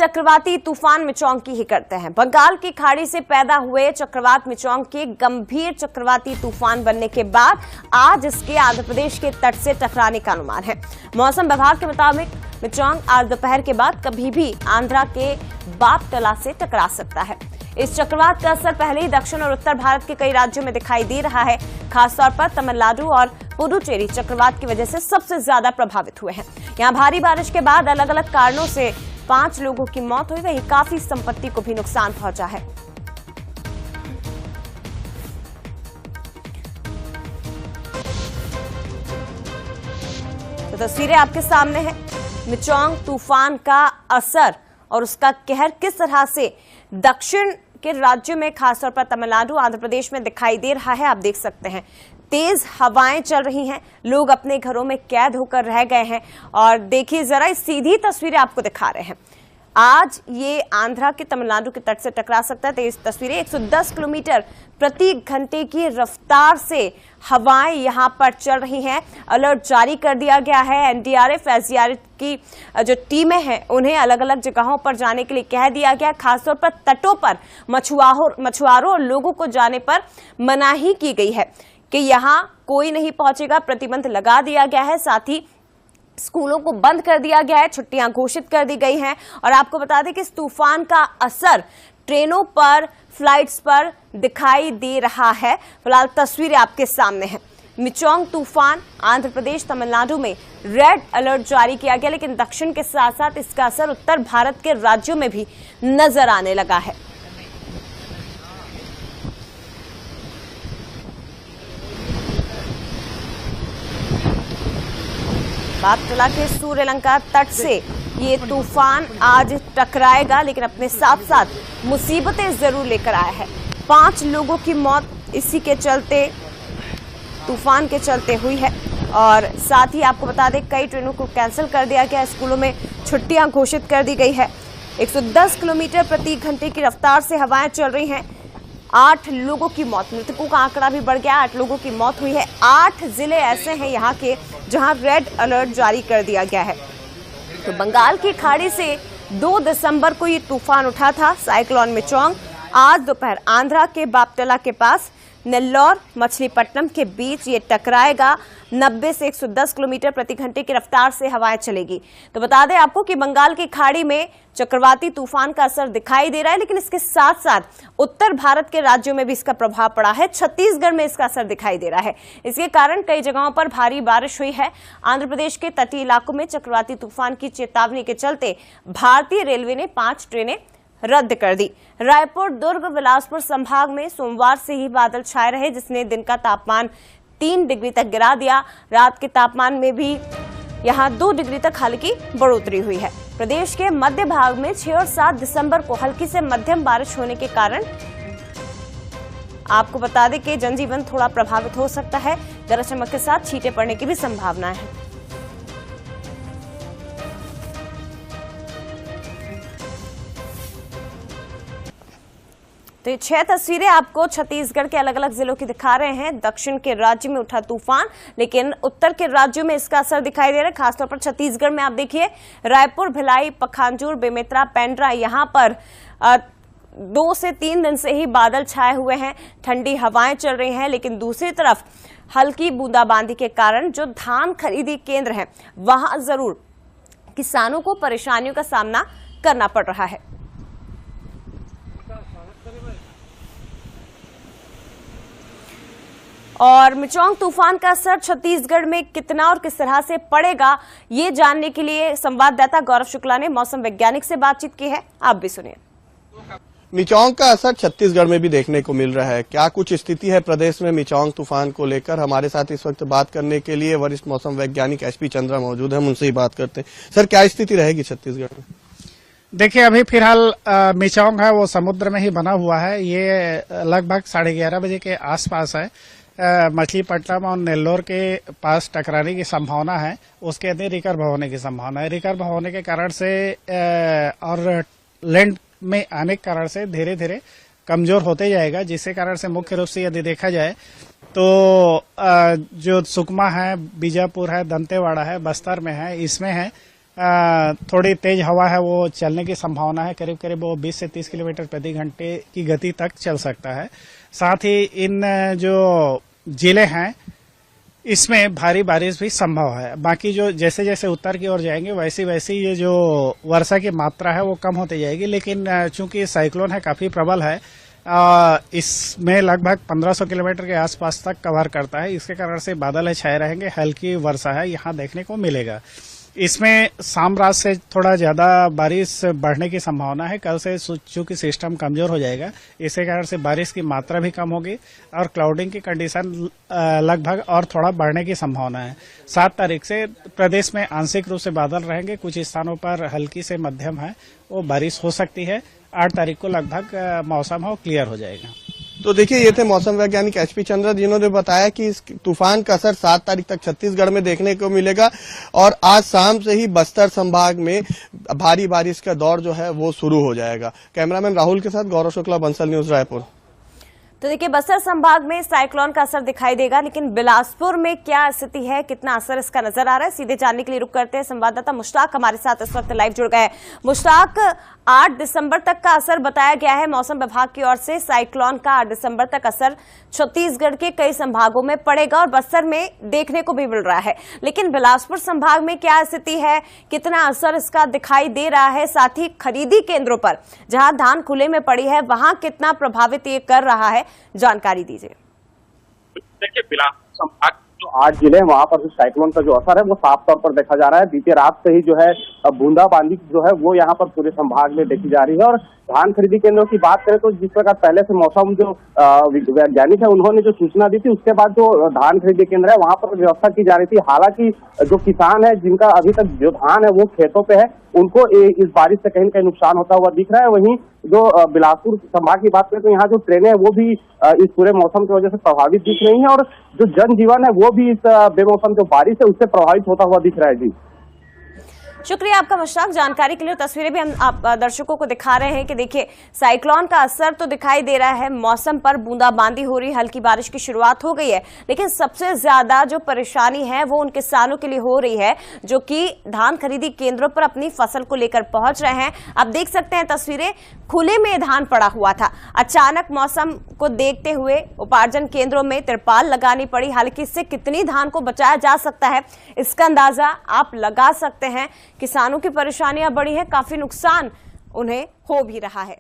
चक्रवाती तूफान मिचोंग की ही करते हैं। बंगाल की खाड़ी से पैदा हुए चक्रवात मिचोंग के गंभीर चक्रवाती तूफान बनने के बाद आज इसके आंध्र प्रदेश के तट से टकराने का अनुमान है। मौसम विभाग के मुताबिक मिचोंग आज दोपहर के बाद कभी भी आंध्रा के बापतला से टकरा सकता है। इस चक्रवात का असर पहले ही दक्षिण और उत्तर भारत के कई राज्यों में दिखाई दे रहा है। खासतौर पर तमिलनाडु और पुडुचेरी चक्रवात की वजह से सबसे ज्यादा प्रभावित हुए हैं। यहां भारी बारिश के बाद अलग अलग कारणों से 5 लोगों की मौत हुई, वहीं काफी संपत्ति को भी नुकसान पहुंचा है। तो तस्वीरें आपके सामने हैं। मिचोंग तूफान का असर और उसका कहर किस तरह से दक्षिण के राज्यों में खासतौर पर तमिलनाडु, आंध्र प्रदेश में दिखाई दे रहा है, आप देख सकते हैं। तेज हवाएं चल रही हैं, लोग अपने घरों में कैद होकर रह गए हैं। और देखिए जरा सीधी तस्वीरें आपको दिखा रहे हैं। आज ये आंध्रा के तमिलनाडु के तट से टकरा सकता है। तेज तस्वीरें 110 किलोमीटर प्रति घंटे की रफ्तार से हवाएं यहां पर चल रही हैं। अलर्ट जारी कर दिया गया है। एनडीआरएफ, एसडीआरएफ की जो टीमें हैं उन्हें अलग अलग जगहों पर जाने के लिए कह दिया गया। खासतौर पर तटों पर मछुआरों और लोगों को जाने पर मनाही की गई है कि यहां कोई नहीं पहुंचेगा। प्रतिबंध लगा दिया गया है। साथ ही स्कूलों को बंद कर दिया गया है, छुट्टियां घोषित कर दी गई हैं। और आपको बता दें कि इस तूफान का असर ट्रेनों पर, फ्लाइट्स पर दिखाई दे रहा है। फिलहाल तस्वीरें आपके सामने हैं। मिचोंग तूफान आंध्र प्रदेश, तमिलनाडु में रेड अलर्ट जारी किया गया, लेकिन दक्षिण के साथ साथ इसका असर उत्तर भारत के राज्यों में भी नजर आने लगा है। बापतला के सूर्यलंका तट से ये तूफान आज टकराएगा, लेकिन अपने साथ साथ मुसीबतें जरूर लेकर आया है। 5 लोगों की मौत इसी के चलते, तूफान के चलते हुई है। और साथ ही आपको बता दें कई ट्रेनों को कैंसिल कर दिया गया है, स्कूलों में छुट्टियां घोषित कर दी गई है। 110 किलोमीटर प्रति घंटे की रफ्तार से हवाएं चल रही हैं। 8 लोगों की मौत, मृतकों का आंकड़ा भी बढ़ गया। 8 लोगों की मौत हुई है। 8 जिले ऐसे हैं यहाँ के जहां रेड अलर्ट जारी कर दिया गया है। तो बंगाल की खाड़ी से 2 दिसंबर को ये तूफान उठा था, साइक्लोन मिचोंग। आज दोपहर आंध्रा के बापतला के पास नेल्लोर मछलीपट्टनम के बीच ये टकराएगा। 90 से 110 किलोमीटर प्रति घंटे की रफ्तार से हवाएं चलेगी। तो बता दें आपको कि बंगाल की खाड़ी में चक्रवाती तूफान का असर दिखाई दे रहा है, लेकिन इसके साथ साथ उत्तर भारत के राज्यों में भी इसका प्रभाव पड़ा है। छत्तीसगढ़ में इसका असर दिखाई दे रहा है। इसके कारण कई जगहों पर भारी बारिश हुई है। आंध्र प्रदेश के तटीय इलाकों में चक्रवाती तूफान की चेतावनी के चलते भारतीय रेलवे ने 5 ट्रेनें रद्द कर दी। रायपुर, दुर्ग, बिलासपुर संभाग में सोमवार से ही बादल छाए रहे, जिसने दिन का तापमान 3 डिग्री तक गिरा दिया। रात के तापमान में भी यहां 2 डिग्री तक हल्की बढ़ोतरी हुई है। प्रदेश के मध्य भाग में 6 और 7 दिसंबर को हल्की से मध्यम बारिश होने के कारण आपको बता दें कि जनजीवन थोड़ा प्रभावित हो सकता है। गरज चमक के साथ छींटे पड़ने की भी संभावना है। तो ये 6 तस्वीरें आपको छत्तीसगढ़ के अलग अलग जिलों की दिखा रहे हैं। दक्षिण के राज्य में उठा तूफान, लेकिन उत्तर के राज्यों में इसका असर दिखाई दे रहा है। खासतौर पर छत्तीसगढ़ में आप देखिए रायपुर, भिलाई, पखांजूर, बेमेतरा, पेंड्रा, यहाँ पर 2 से 3 दिन से ही बादल छाए हुए हैं। ठंडी हवाएं चल रही हैं, लेकिन दूसरी तरफ हल्की बूंदाबांदी के कारण जो धान खरीदी केंद्र हैं वहां जरूर किसानों को परेशानियों का सामना करना पड़ रहा है। और मिचोंग तूफान का असर छत्तीसगढ़ में कितना और किस तरह से पड़ेगा, ये जानने के लिए संवाददाता गौरव शुक्ला ने मौसम वैज्ञानिक से बातचीत की है। आप भी सुनिए। मिचोंग का असर छत्तीसगढ़ में भी देखने को मिल रहा है। क्या कुछ स्थिति है प्रदेश में मिचोंग तूफान को लेकर? हमारे साथ इस वक्त बात करने के लिए वरिष्ठ मौसम वैज्ञानिक एसपी चंद्रा मौजूद है, हम उनसे ही बात करते हैं। सर, क्या स्थिति रहेगी छत्तीसगढ़ में? देखिए, अभी फिलहाल मिचोंग है वो समुद्र में ही बना हुआ है। ये लगभग 11:30 बजे के आसपास है। मछलीपट्टनम और नेल्लोर के पास टकराने की संभावना है। उसके अंदर रिकर्व होने की संभावना है। रिकर्व होने के कारण से और लैंड में आने के कारण से धीरे धीरे कमजोर होते जाएगा, जिसके कारण से मुख्य रूप से यदि देखा जाए तो जो सुकमा है, बीजापुर है, दंतेवाड़ा है, बस्तर में है, इसमें है थोड़ी तेज हवा है, वो चलने की संभावना है। करीब करीब वो 20 से 30 किलोमीटर प्रति घंटे की गति तक चल सकता है। साथ ही इन जो जिले हैं इसमें भारी बारिश भी संभव है। बाकी जो जैसे जैसे उत्तर की ओर जाएंगे वैसी वैसी ये जो वर्षा की मात्रा है वो कम होती जाएगी। लेकिन चूंकि साइक्लोन है, काफी प्रबल है, इसमें लगभग 1500 किलोमीटर के आसपास तक कवर करता है। इसके कारण से बादल छाए रहेंगे, हल्की वर्षा है यहाँ देखने को मिलेगा। इसमें शाम रात से थोड़ा ज्यादा बारिश बढ़ने की संभावना है। कल से चूंकि सिस्टम कमजोर हो जाएगा, इसके कारण से बारिश की मात्रा भी कम होगी और क्लाउडिंग की कंडीशन लगभग और थोड़ा बढ़ने की संभावना है। 7 तारीख से प्रदेश में आंशिक रूप से बादल रहेंगे, कुछ स्थानों पर हल्की से मध्यम है वो बारिश हो सकती है। 8 तारीख को लगभग मौसम हो क्लियर हो जाएगा। तो देखिए, ये थे मौसम वैज्ञानिक एचपी चंद्रा, जिन्होंने बताया कि इस तूफान का असर 7 तारीख तक छत्तीसगढ़ में देखने को मिलेगा और आज शाम से ही बस्तर संभाग में भारी बारिश का दौर जो है वो शुरू हो जाएगा। कैमरामैन राहुल के साथ गौरव शुक्ला, बंसल न्यूज, रायपुर। तो देखिए, बस्तर संभाग में साइक्लोन का असर दिखाई देगा, लेकिन बिलासपुर में क्या स्थिति है, कितना असर इसका नजर आ रहा है, सीधे जानने के लिए रुक करते हैं। संवाददाता मुश्ताक हमारे साथ इस वक्त लाइव जुड़ गए हैं। मुश्ताक, 8 दिसंबर तक का असर बताया गया है मौसम विभाग की ओर से। साइक्लोन का 8 दिसंबर तक असर छत्तीसगढ़ के कई संभागों में पड़ेगा और बस्तर में देखने को भी मिल रहा है, लेकिन बिलासपुर संभाग में क्या स्थिति है, कितना असर इसका दिखाई दे रहा है, साथ ही खरीदी केंद्रों पर जहां धान खुले में पड़ी है वहां कितना प्रभावित ये कर रहा है, जानकारी दीजिए। देखिए, बिलासपुर संभाग जो 8 जिले हैं वहां पर साइक्लोन का जो असर है वो साफ तौर पर देखा जा रहा है। बीते रात से ही जो है बूंदाबांदी जो है वो यहाँ पर पूरे संभाग में देखी जा रही है। और धान खरीदी केंद्रों की बात करें तो जिस प्रकार पहले से मौसम जो वैज्ञानिक है उन्होंने जो सूचना दी थी, उसके बाद जो धान खरीदी केंद्र है वहां पर व्यवस्था की जा रही थी। हालांकि जो किसान है जिनका अभी तक जो धान है वो खेतों पे है, उनको इस बारिश से कहीं न कहीं नुकसान होता हुआ दिख रहा है। वहीं जो बिलासपुर संभाग की बात करें तो यहाँ जो ट्रेनें है वो भी इस पूरे मौसम की वजह से प्रभावित दिख रही हैं और जो जनजीवन है वो भी इस बेमौसम जो बारिश है उससे प्रभावित होता हुआ दिख रहा है। जी, शुक्रिया आपका मुश्ताक, जानकारी के लिए। तस्वीरें भी हम आप दर्शकों को दिखा रहे हैं कि देखिए, साइक्लोन का असर तो दिखाई दे रहा है, मौसम पर बूंदाबांदी हो रही, हल्की बारिश की शुरुआत हो गई है, लेकिन सबसे ज्यादा जो परेशानी है वो उन किसानों के लिए हो रही है जो कि धान खरीदी केंद्रों पर अपनी फसल को लेकर पहुंच रहे हैं। आप देख सकते हैं तस्वीरें, खुले में धान पड़ा हुआ था, अचानक मौसम को देखते हुए उपार्जन केंद्रों में तिरपाल लगानी पड़ी। हालांकि इससे कितनी धान को बचाया जा सकता है इसका अंदाजा आप लगा सकते हैं। किसानों की परेशानियां बड़ी हैं, काफी नुकसान उन्हें हो भी रहा है।